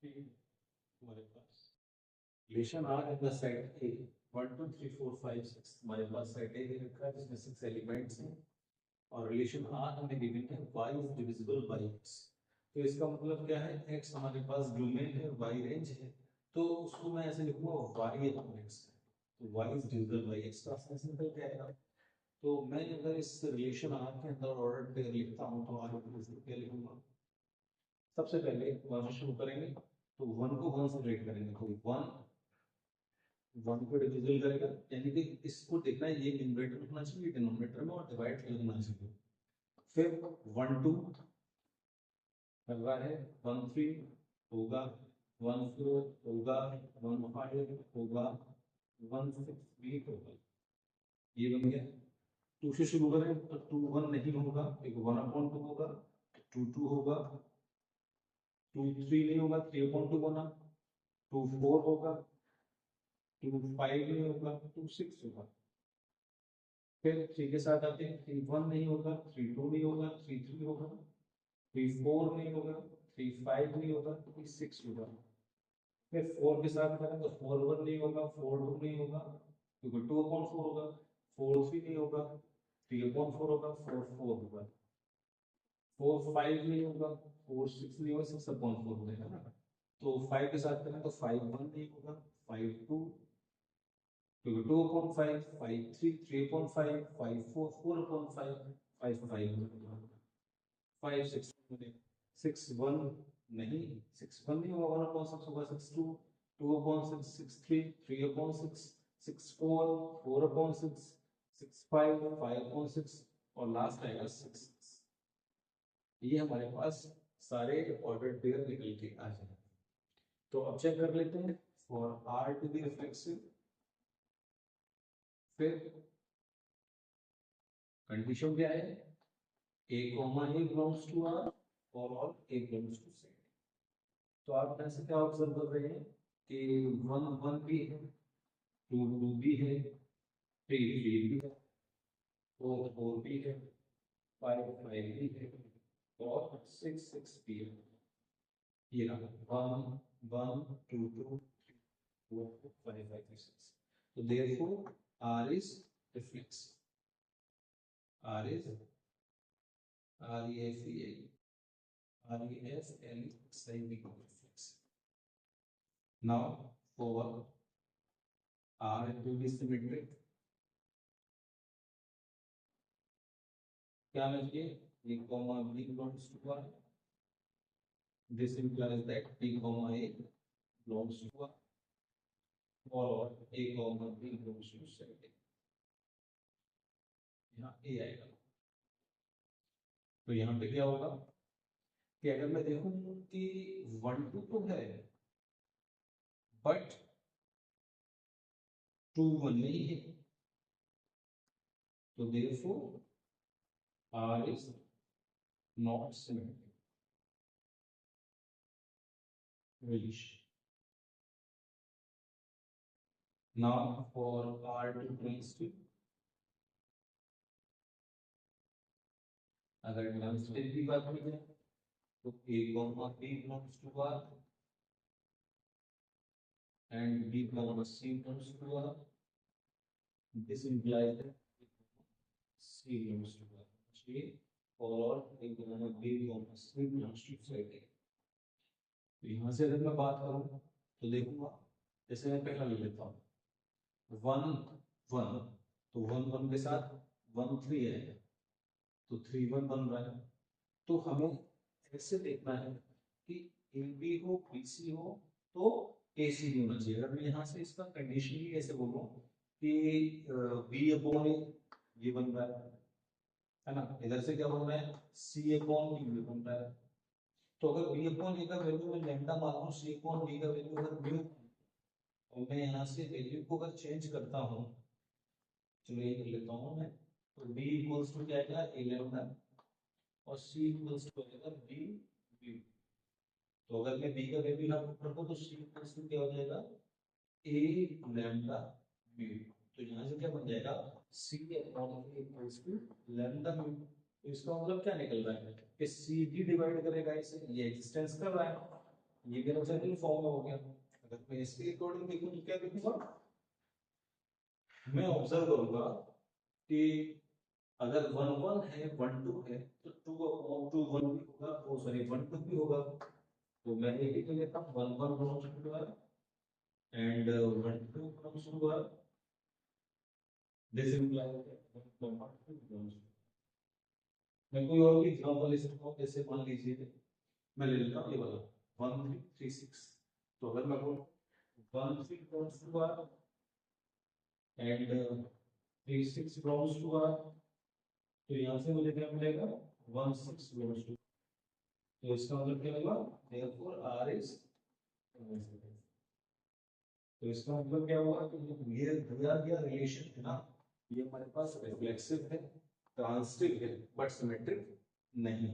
हमारे पास relation R in the set A 1 2 3 4 5 6 हमारे पास सेट ए रखा है जिसमें 6 एलिमेंट्स हैं और रिलेशन आर हमें गिवन है y is divisible by x। तो इसका मतलब क्या है, x हमारे पास डोमेन है, y रेंज है, तो उसको मैं ऐसे लिखूंगा y अपॉन x। तो y is divisible by x का सेंस निकल के आएगा। तो मैं अगर इस रिलेशन आर के अंदर ऑर्डर पेयर लिखता हूं तो आर को क्या लिखूंगा? सबसे पहले 1 से शुरू करेंगे, तो 1 को 1 से ब्रेक करेंगे, तो 1 को डिविजिबल करेगा, यानी कि इसको देखना है ये न्यूमरेटर होना चाहिए डिनोमिनेटर में और डिवाइड करना चाहिए। फिर 1 2 कर रहा है, 1 3 होगा, 1 4 होगा, 1 5 होगा, 1 6 भी होगा, ये बन गया। 2 से शुरू करें तो 2 1 नहीं होगा, एक 1 अपॉन 2 होगा, 2 2 होगा, 2 3 नहीं होगा, 3 अपॉन 2 बना, 2 4 होगा, 2 5 नहीं होगा, 2 6 होगा। फिर 3 के साथ आते हैं, 3 1 नहीं होगा, 3 2 नहीं होगा, 3 3 होगा, 3 4 नहीं होगा, 3 5 नहीं होगा, 3 6 होगा। फिर 4 के साथ करें तो 4 1 नहीं होगा, 4 2 नहीं होगा, क्योंकि 2 अपॉन 4 होगा, 4 3 नहीं होगा, 3 अपॉन 4 होगा, 4 4 होगा, 4 5 नहीं होगा, 4 6 नहीं होगा, 6 अपॉन 4 होगा ना। तो 5 के साथ करें तो 5 1 नहीं होगा, 5 2, क्योंकि 2 अपॉन 5, 5 3, 3 अपॉन 5, 5 4, 4 अपॉन 5, 5 5, 5 6 6 1 नहीं, 6 1 नहीं होगा, 1 अपॉन 6 होगा, 6 2, 2 अपॉन 6, 6 3, 3 अपॉन 6, 6 4, 4 अपॉन 6, 6 5, 5 अपॉन 6 और लास्ट आएगा 6 6। ये हमारे पास सारे ऑर्डर पेयर निकल के आ जाएंगे। तो अब चेक कर लेते हैं for R to be reflexive. फिर कंडीशन क्या है, a comma a belongs to R और all a belongs to set। तो आप ऐसे क्या ऑब्जर्व कर रहे हैं कि 1 1 भी है, 2 2 भी है, 3 3 भी है, 4 4 भी है, 5 5 भी है और 6 6 भी है। ये रहा 1 1 2 2 3 4 5 5 6। तो therefore R is reflexive। R is reflexive। Now for R to be symmetric, क्या लिखिए, a comma b belongs to R। This implies that b comma a belongs to R और a comma b belongs to set। यहाँ a आएगा। तो यहाँ पे क्या होगा कि अगर मैं देखूं कि 1 2 तो है बट 2 1 नहीं है, तो therefore R is not symmetric relation। Now for R to transitive, अगर ट्रांसिटिव की बात की जाए तो a comma b belongs to R and b comma c belongs to R। This implies that c belongs to R और a comma b comma c belongs to set A। तो यहाँ से अगर मैं बात करूँ तो देखूंगा, जैसे मैं पहला ले लेता हूँ 1 1, तो 1 1 के साथ 1 3 है, तो 3 1 बन रहा है। तो हमें ऐसे देखना है कि ए बी हो बी सी हो तो ए सी भी होना चाहिए। अगर मैं यहाँ से इसका कंडीशन ही ऐसे बोलूँ कि बी अपॉन ए, ये बन रहा है ना, इधर से क्या बन रहा है सी अपॉन बी बन रहा है। तो अगर बी अपॉन ए का वैल्यू मैं लैम्डा मानूं, सी अपॉन बी का वैल्यू अगर म्यू, और मैं यहाँ से वैल्यू को अगर चेंज करता हूँ, चलो ये कर लेता हूँ मैं, तो बी इक्वल्स टू क्या आएगा ए लैम्डा और सी इक्वल्स टू आएगा बी म्यू। तो अगर मैं बी का वैल्यू यहाँ पुट करता हूँ तो सी इक्वल्स टू क्या हो जाएगा ए लैम्डा म्यू। तो यहाँ से क्या बन जाएगा C upon A equals to lambda mu. तो इसका मतलब क्या निकल रहा है कि सी भी डिवाइड करेगा इसे, ये एग्जिस्टेंस कर रहा है, ये मेरा सेकंड फॉर्म हो गया। अगर मैं इसके अकॉर्डिंग देखूं तो क्या देखूंगा, मैं ऑब्जर्व करूंगा कि अगर 1 1 है 1 2 है तो 2 अपॉन 2 1 भी होगा, ओ सॉरी 1 2 भी होगा। तो मैं ये लिख लेता हूँ 1 1 belongs to R and 1 2 belongs to R. This implies that 1 2 belongs to R. मैं कोई और भी एग्जांपल ले सकता हूँ, जैसे मान लीजिए मैं ले लेता हूँ ये वाला 1 3 3 6। तो अगर मैं बोलूँ 1 3 belongs to R and 3 6 belongs to R, तो यहाँ से मुझे क्या मिलेगा 1 6 belongs to। तो इसका मतलब क्या होगा, therefore R is। तो इसका मतलब क्या हुआ कि ये दिया गया रिलेशन है ना, ये हमारे पास रिफ्लेक्सिव है, ट्रांसिटिव है, बट सिमेट्रिक नहीं।